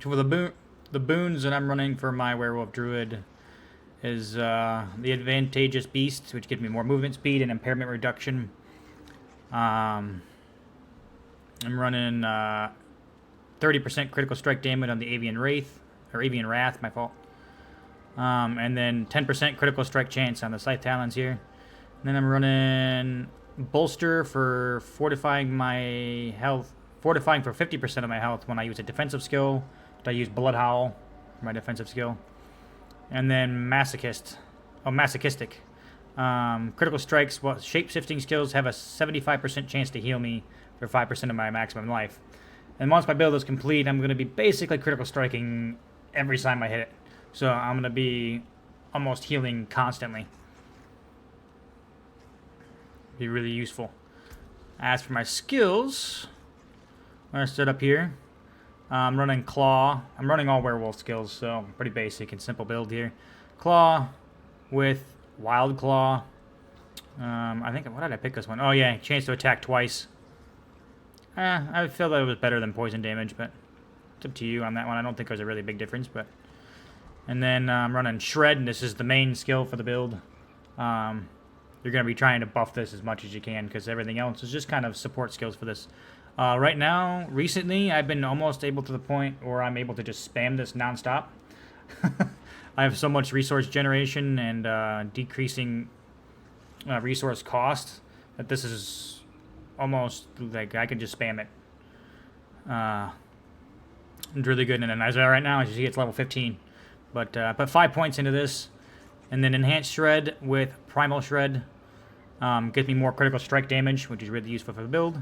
For the boons that I'm running for my Werewolf Druid is the Advantageous Beast, which gives me more movement speed and impairment reduction. I'm running 30% critical strike damage on the Avian Wrath, my fault. And then 10% critical strike chance on the Scythe Talons here. And then I'm running Bolster for fortifying my health, fortifying for 50% of my health when I use a defensive skill. I use Blood Howl for my defensive skill. And then Masochistic. Critical strikes, shape-shifting skills have a 75% chance to heal me for 5% of my maximum life. And once my build is complete, I'm going to be basically critical striking every time I hit it. So I'm going to be almost healing constantly. Be really useful. As for my skills, I'm going to start up here. I'm running Claw. I'm running all werewolf skills, so pretty basic and simple build here. Claw with Wild Claw. I think, what did I pick this one? Oh yeah, chance to attack twice. I feel that it was better than poison damage, but it's up to you on that one. I don't think there's a really big difference, but. And then I'm running Shred, and this is the main skill for the build. You're going to be trying to buff this as much as you can, because everything else is just kind of support skills for this. Right now, recently, I've been almost able to the point where I'm able to just spam this nonstop. I have so much resource generation and decreasing resource cost that this is almost like I can just spam it. It's really good. And then as of right now, as you see, it's level 15. But put 5 points into this. And then Enhanced Shred with Primal Shred. Gives me more critical strike damage, which is really useful for the build.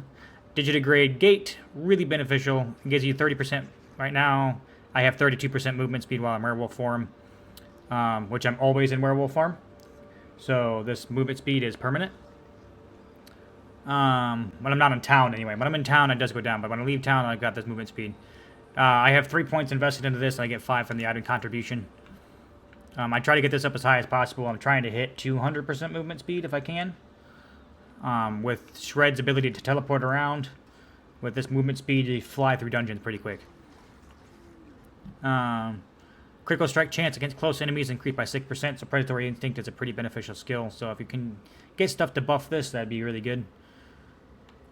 Digitigrade Gate, really beneficial. It gives you 30%. Right now, I have 32% movement speed while I'm werewolf form, which I'm always in werewolf form. So this movement speed is permanent. When I'm not in town anyway. When I'm in town, it does go down. But when I leave town, I've got this movement speed. I have 3 points invested into this, and I get 5 from the item contribution. I try to get this up as high as possible. I'm trying to hit 200% movement speed if I can. With Shred's ability to teleport around, with this movement speed, you fly through dungeons pretty quick. Critical strike chance against close enemies increased by 6%, so Predatory Instinct is a pretty beneficial skill. So if you can get stuff to buff this, that'd be really good.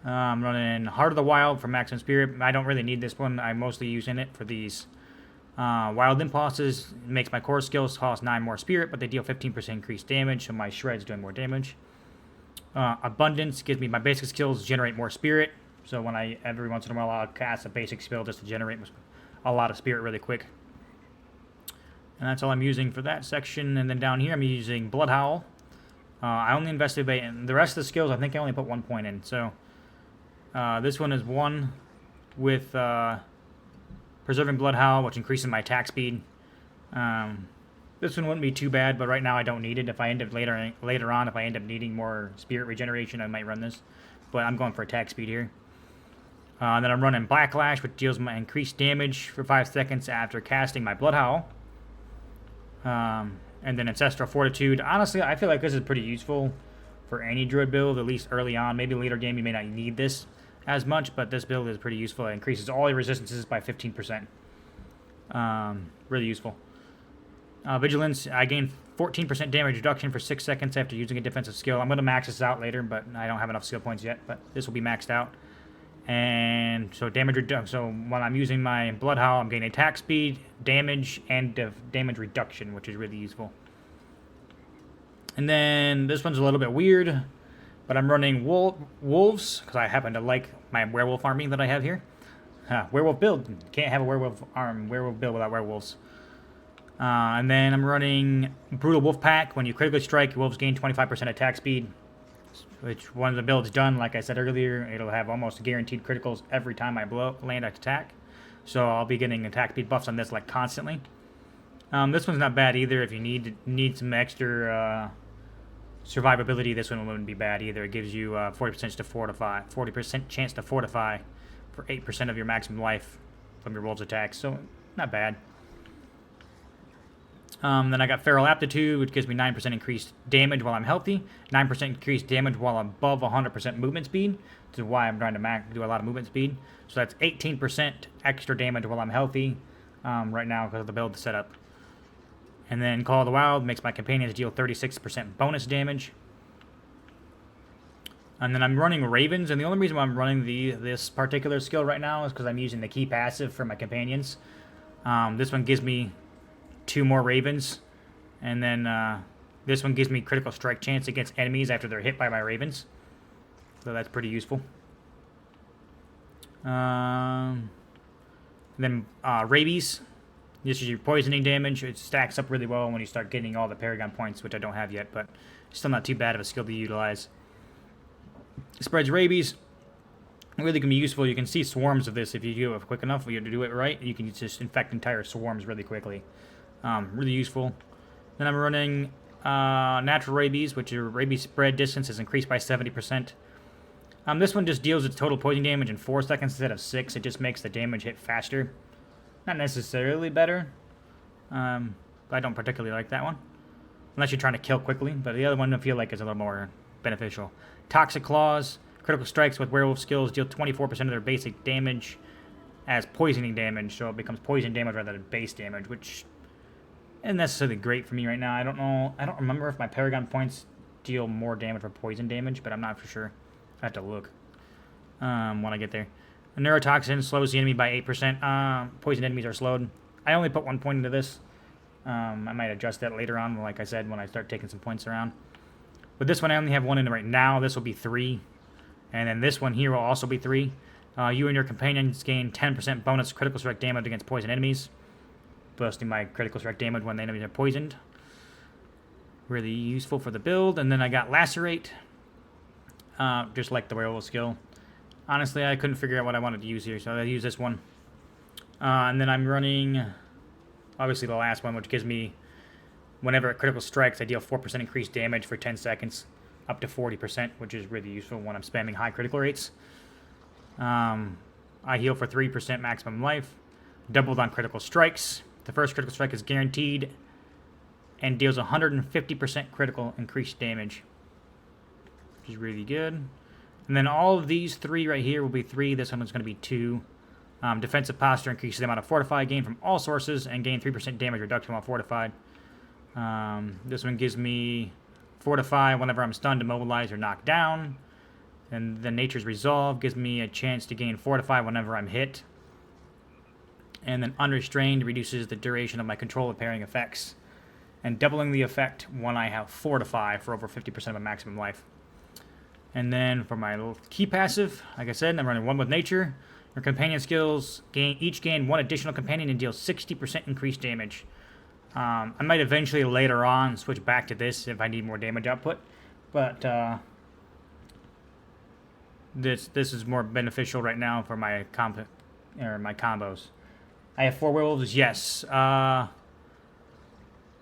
I'm running Heart of the Wild for maximum spirit. I don't really need this one. I'm mostly using it for these Wild Impulses. It makes my core skills cost 9 more spirit, but they deal 15% increased damage, so my Shred's doing more damage. Abundance gives me my basic skills generate more spirit. So when every once in a while, I'll cast a basic spell just to generate a lot of spirit really quick. And that's all I'm using for that section. And then down here, I'm using Blood Howl. I only invested in the rest of the skills. I think I only put 1 point in. So this one is 1 with Preserving Blood Howl, which increases my attack speed. This one wouldn't be too bad, but right now I don't need it. If I end up later on, if I end up needing more spirit regeneration, I might run this. But I'm going for attack speed here. Then I'm running Backlash, which deals my increased damage for 5 seconds after casting my Blood Howl. And then Ancestral Fortitude. Honestly, I feel like this is pretty useful for any druid build, at least early on. Maybe later game you may not need this as much, but this build is pretty useful. It increases all your resistances by 15%. Really useful. Vigilance, I gain 14% damage reduction for 6 seconds after using a defensive skill. I'm going to max this out later, but I don't have enough skill points yet, but this will be maxed out. And so damage reduction. So when I'm using my Blood Howl, I'm gaining attack speed, damage, and damage reduction, which is really useful. And then this one's a little bit weird, but I'm running wolves because I happen to like my werewolf army that I have here. Werewolf build. Can't have a werewolf build without werewolves. And then I'm running Brutal Wolf Pack. When you critically strike, wolves gain 25% attack speed, which when the build's done, like I said earlier, it'll have almost guaranteed criticals every time I land an attack. So I'll be getting attack speed buffs on this like constantly. This one's not bad either. If you need some extra survivability, this one wouldn't be bad either. It gives you 40% chance to fortify for 8% of your maximum life from your wolves attacks. So not bad. Then I got Feral Aptitude, which gives me 9% increased damage while I'm healthy, 9% increased damage while I'm above 100% movement speed, which is why I'm trying to do a lot of movement speed. So that's 18% extra damage while I'm healthy, right now because of the build setup. And then Call of the Wild makes my companions deal 36% bonus damage. And then I'm running Ravens, and the only reason why I'm running this particular skill right now is because I'm using the key passive for my companions. This one gives me 2 more Ravens, and then this one gives me critical strike chance against enemies after they're hit by my Ravens. So that's pretty useful. Then Rabies. This is your poisoning damage. It stacks up really well when you start getting all the Paragon points, which I don't have yet, but still not too bad of a skill to utilize. Spreads Rabies. Really can be useful. You can see swarms of this if you do it quick enough. If you do it right, you can just infect entire swarms really quickly. Really useful. Then I'm running Natural Rabies, which your rabies spread distance is increased by 70%. This one just deals its total poison damage in 4 seconds instead of 6. It just makes the damage hit faster. Not necessarily better. I don't particularly like that one. Unless you're trying to kill quickly. But the other one I feel like is a little more beneficial. Toxic Claws. Critical strikes with werewolf skills deal 24% of their basic damage as poisoning damage. So it becomes poison damage rather than base damage. Which isn't necessarily great for me right now. I don't know. I don't remember if my Paragon points deal more damage for poison damage. But I'm not for sure. I have to look when I get there. A neurotoxin slows the enemy by 8%. Poison enemies are slowed. I only put 1 point into this. I might adjust that later on, like I said, when I start taking some points around. But this one I only have 1 in right now. This will be 3. And then this one here will also be 3. You and your companions gain 10% bonus critical strike damage against poison enemies. Boosting my critical strike damage when the enemies are poisoned. Really useful for the build. And then I got Lacerate. Just like the werewolf skill. Honestly, I couldn't figure out what I wanted to use here, so I use this one. And then I'm running, obviously, the last one, which gives me, whenever it critical strikes, I deal 4% increased damage for 10 seconds, up to 40%, which is really useful when I'm spamming high critical rates. I heal for 3% maximum life, doubled on critical strikes. The first critical strike is guaranteed and deals 150% critical increased damage, which is really good. And then all of these 3 right here will be 3. This one is going to be 2. Defensive posture increases the amount of fortify gain from all sources and gain 3% damage reduction while fortified. This one gives me fortify whenever I'm stunned, immobilized, or knocked down. And the Nature's Resolve gives me a chance to gain fortify whenever I'm hit. And then unrestrained reduces the duration of my control of pairing effects. And doubling the effect when I have fortify for over 50% of my maximum life. And then for my little key passive, like I said, I'm running 1 with nature. Your companion skills each gain 1 additional companion and deal 60% increased damage. I might eventually later on switch back to this if I need more damage output, but this is more beneficial right now for my combos. I have 4 werewolves, yes.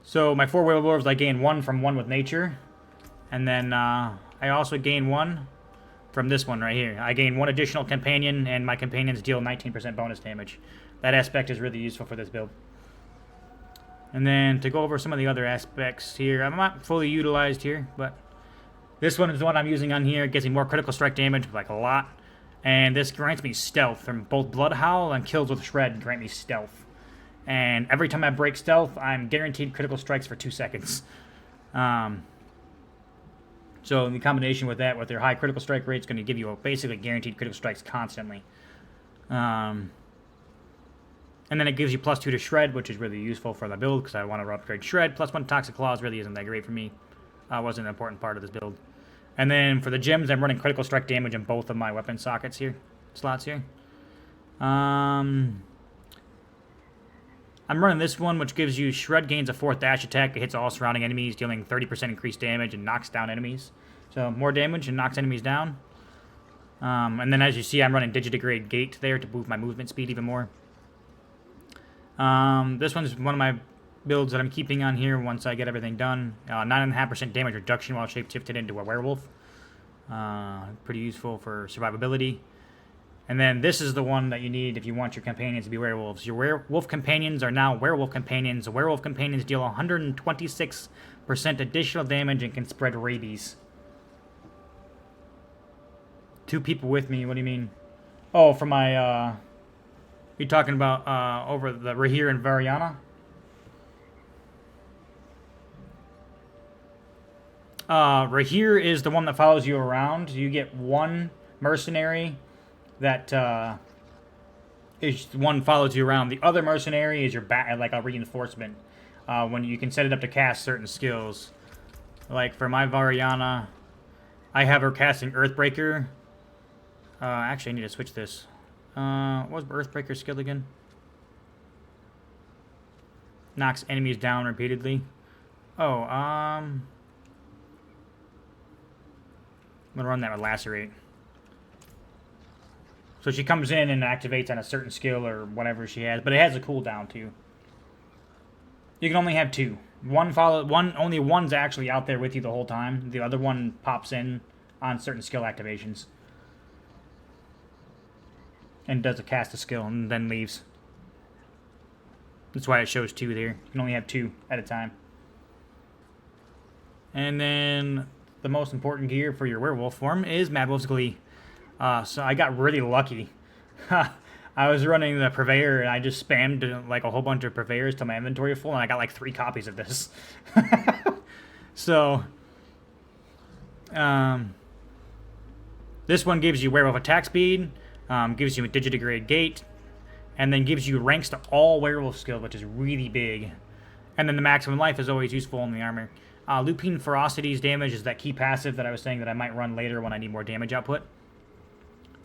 So my 4 werewolves, I gain 1 from 1 with nature, and then I also gain 1 from this one right here. I gain 1 additional companion, and my companions deal 19% bonus damage. That aspect is really useful for this build. And then to go over some of the other aspects here, I'm not fully utilized here, but this one is the one I'm using on here. It gives me more critical strike damage, like a lot. And this grants me stealth from both Blood Howl and Kills with Shred grant me stealth. And every time I break stealth, I'm guaranteed critical strikes for 2 seconds. So the combination with that, with their high critical strike rate, is going to give you basically guaranteed critical strikes constantly. And then it gives you +2 to Shred, which is really useful for the build because I want to upgrade Shred. +1 Toxic Claws really isn't that great for me. Wasn't an important part of this build. And then for the gems, I'm running critical strike damage in both of my weapon slots here. I'm running this one, which gives you Shred gains a 4th dash attack. It hits all surrounding enemies, dealing 30% increased damage and knocks down enemies. So more damage and knocks enemies down. And then as you see, I'm running Digidegrade Gate there to boost my movement speed even more. This one's one of my builds that I'm keeping on here once I get everything done. 9.5% damage reduction while shapeshifted into a werewolf. Pretty useful for survivability. And then this is the one that you need if you want your companions to be werewolves. Your werewolf companions are now werewolf companions. The werewolf companions deal 126% additional damage and can spread rabies. 2 people with me, what do you mean? Oh, for my You talking about over the Rahir and Variana? Rahir is the one that follows you around. You get one mercenary that is one follows you around. The other mercenary is your like a reinforcement. When you can set it up to cast certain skills. Like for my Variana, I have her casting Earthbreaker. Actually, I need to switch this. What was Earthbreaker skill again? Knocks enemies down repeatedly. Oh, I'm gonna run that with Lacerate. So she comes in and activates on a certain skill or whatever she has, but it has a cooldown too. You can only have two. Only one's actually out there with you the whole time. The other one pops in on certain skill activations. And does a cast a skill and then leaves. That's why it shows two there. You can only have two at a time. And then the most important gear for your werewolf form is Mad Wolf's Glee. So I got really lucky. I was running the Purveyor and I just spammed like a whole bunch of Purveyors till my inventory was full, and I got like 3 copies of this. So, this one gives you werewolf attack speed, gives you a digitigrade gate, and then gives you ranks to all werewolf skills, which is really big. And then the maximum life is always useful in the armor. Lupine Ferocity's damage is that key passive that I was saying that I might run later when I need more damage output.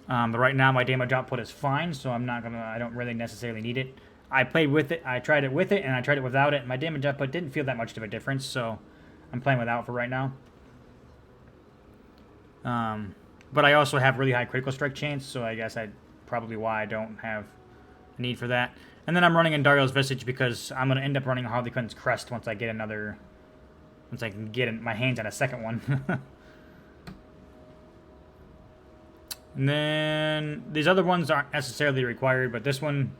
But right now my damage output is fine, so I don't really necessarily need it. I played with it, I tried it with it, and I tried it without it. My damage output didn't feel that much of a difference, so I'm playing without for right now. But I also have really high critical strike chance, so I guess that's probably why I don't have a need for that. And then I'm running Andario's Visage because I'm going to end up running Harley Quinn's Crest once I get once I can get my hands on a second one. And then these other ones aren't necessarily required, but this one,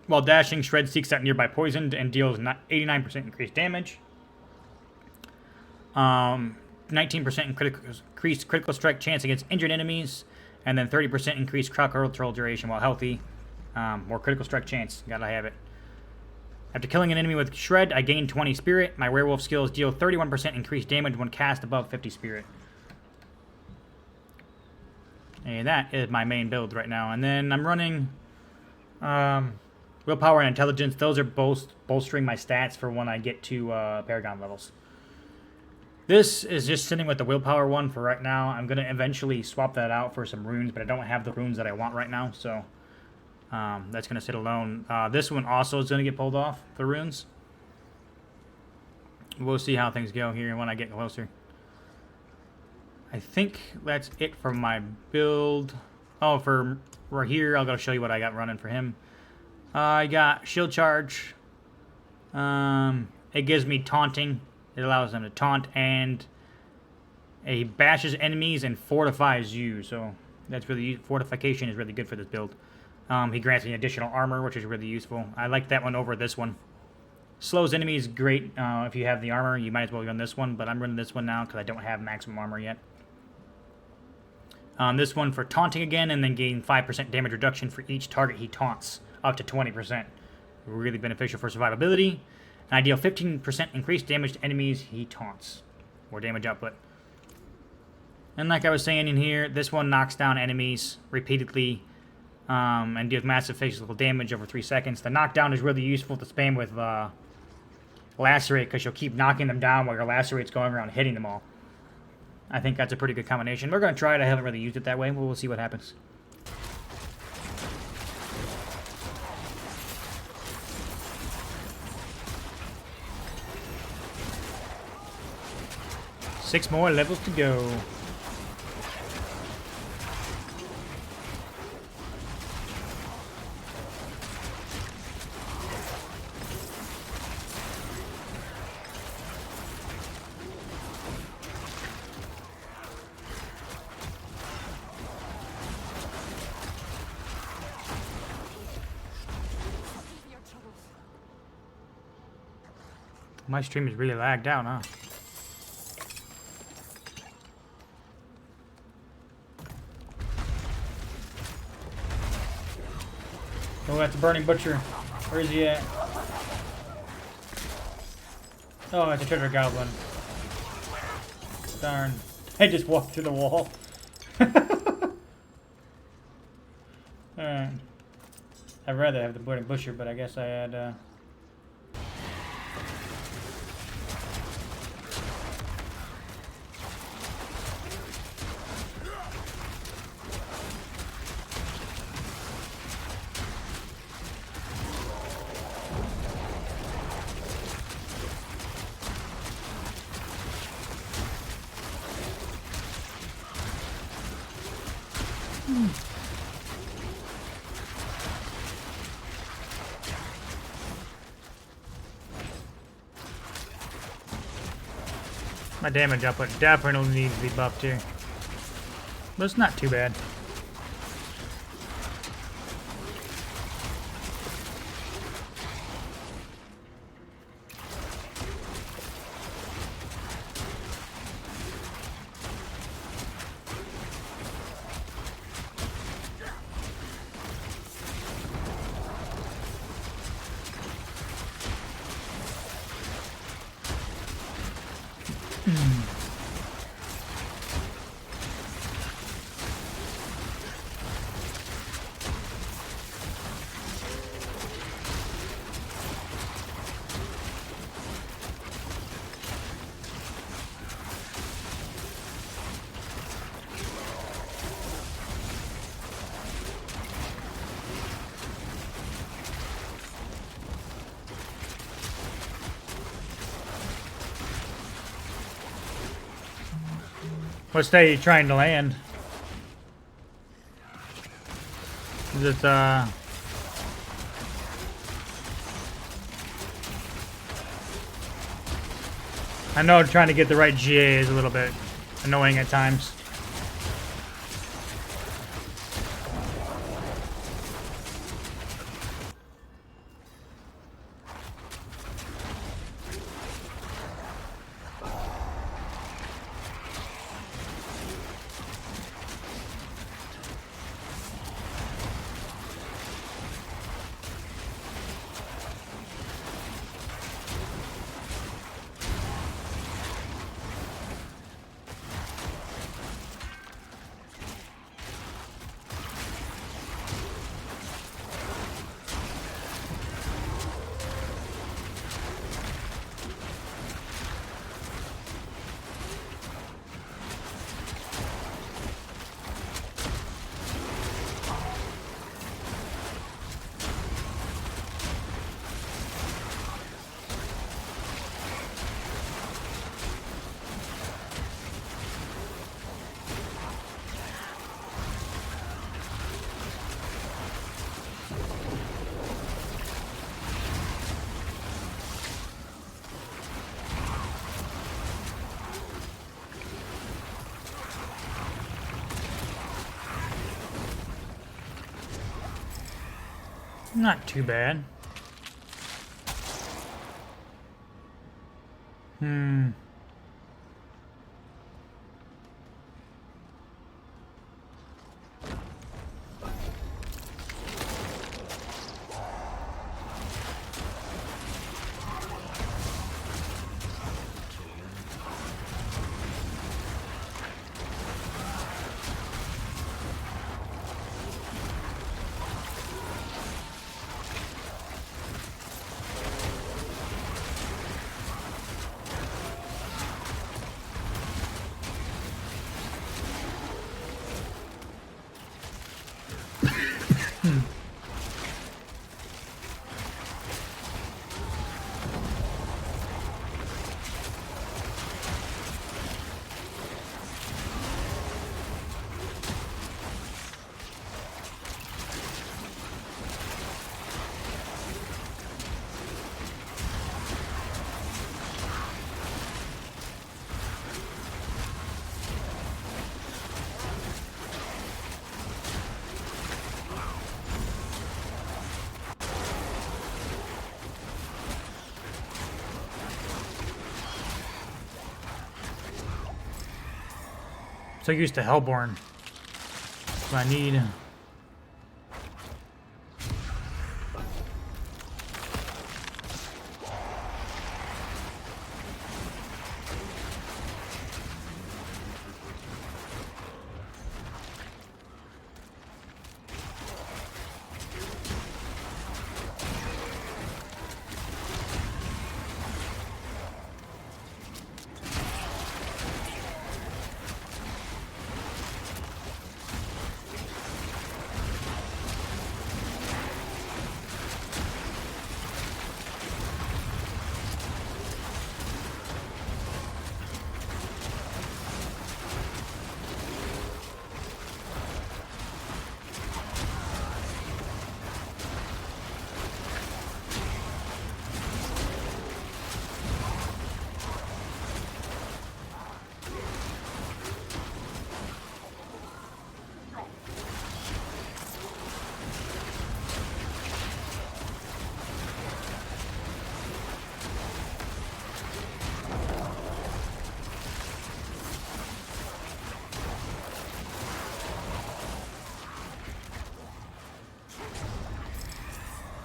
while dashing, Shred seeks out nearby poison and deals 89% increased damage. 19% increased critical strike chance against injured enemies, and then 30% increased critical duration while healthy. More critical strike chance, gotta have it. After killing an enemy with Shred, I gain 20 spirit. My werewolf skills deal 31% increased damage when cast above 50 spirit. And that is my main build right now. And then I'm running Willpower and Intelligence. Those are both bolstering my stats for when I get to Paragon levels. This is just sitting with the Willpower one for right now. I'm going to eventually swap that out for some runes, but I don't have the runes that I want right now, so that's going to sit alone. This one also is going to get pulled off, the runes. We'll see how things go here when I get closer. I think that's it for my build. Oh, for right here, I'll go show you what I got running for him. I got Shield Charge. It gives me taunting. It allows them to taunt, and it bashes enemies and fortifies you. So that's really fortification is really good for this build. He grants me additional armor, which is really useful. I like that one over this one. Slows enemies great. If you have the armor, you might as well run this one, but I'm running this one now because I don't have maximum armor yet. This one for taunting again, and then gain 5% damage reduction for each target he taunts, up to 20%. Really beneficial for survivability. And I deal 15% increased damage to enemies he taunts. More damage output. And like I was saying in here, this one knocks down enemies repeatedly and deals massive physical damage over 3 seconds. The knockdown is really useful to spam with Lacerate, because you'll keep knocking them down while your Lacerate's going around hitting them all. I think that's a pretty good combination. We're going to try it. I haven't really used it that way, but we'll see what happens. Six more levels to go. My stream is really lagged out, huh? Oh, that's a burning butcher. Where is he at? Oh, it's a treasure goblin. Darn. I just walked through the wall. Alright. I'd rather have the burning butcher, but I guess I had, my damage output definitely needs to be buffed here. But it's not too bad. What state are you trying to land? Is it, I know trying to get the right GA is a little bit annoying at times. Not too bad. So used to Hellborn. That's what I need.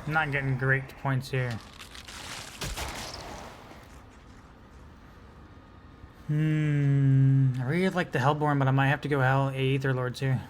I'm not getting great points here. I really like the Hellborn, but I might have to go Aether Lords here.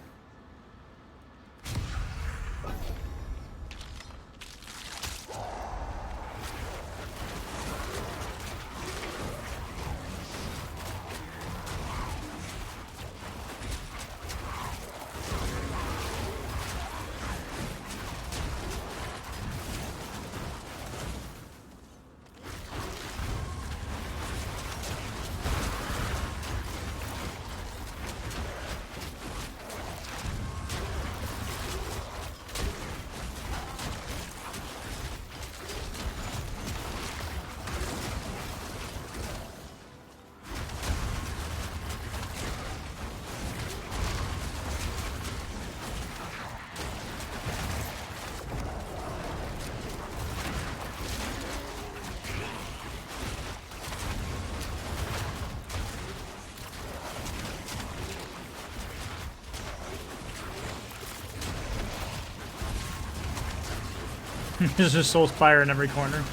There's just Soul Spire in every corner.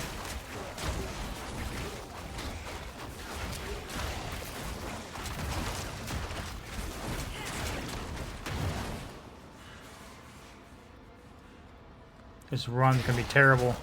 This run's gonna be terrible.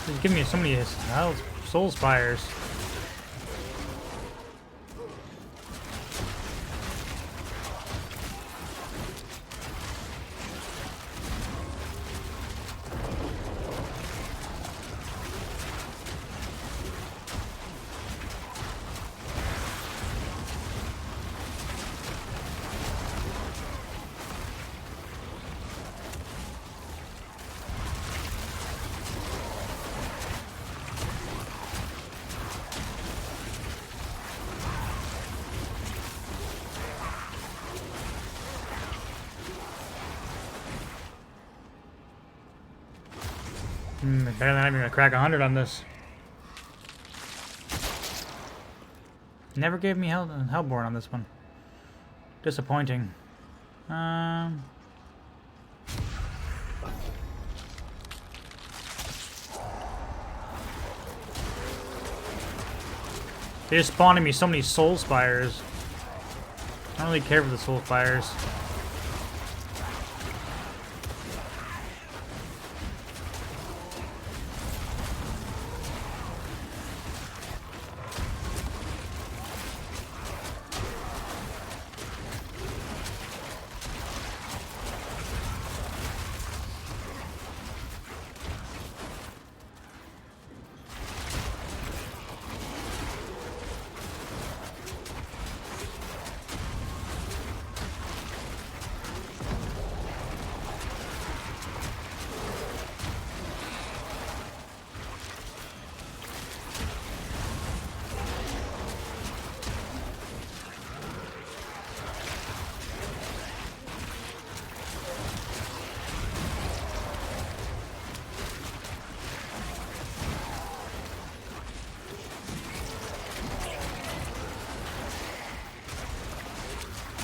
He's giving me so many Soul Spires. Better than I'm gonna crack 100 on this. Never gave me Hellborn on this one. Disappointing. They're spawning me so many Soul Spires. I don't really care for the Soul Spires.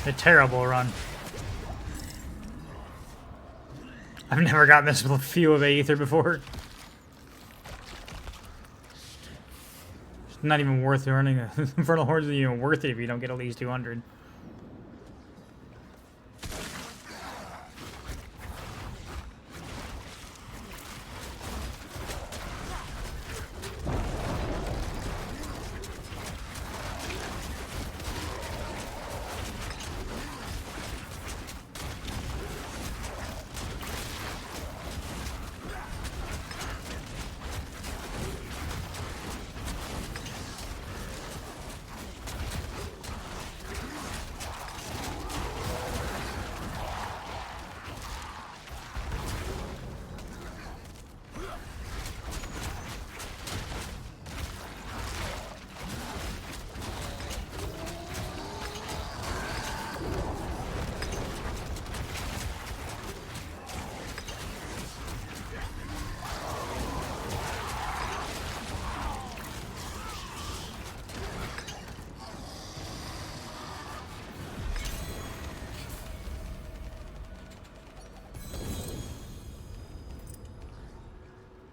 A terrible run. I've never gotten this few of Aether before. It's not even worth earning. Infernal Hordes isn't even worth it if you don't get at least 200.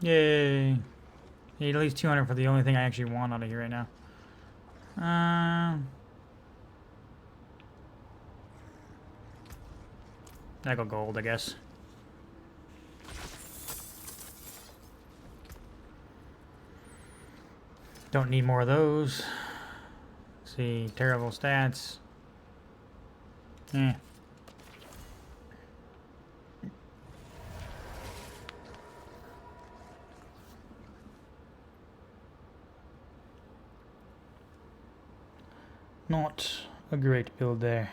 Yay. Need at least 200 for the only thing I actually want out of here right now. I go gold, I guess. Don't need more of those. Let's see, terrible stats. Eh. Not a great build there.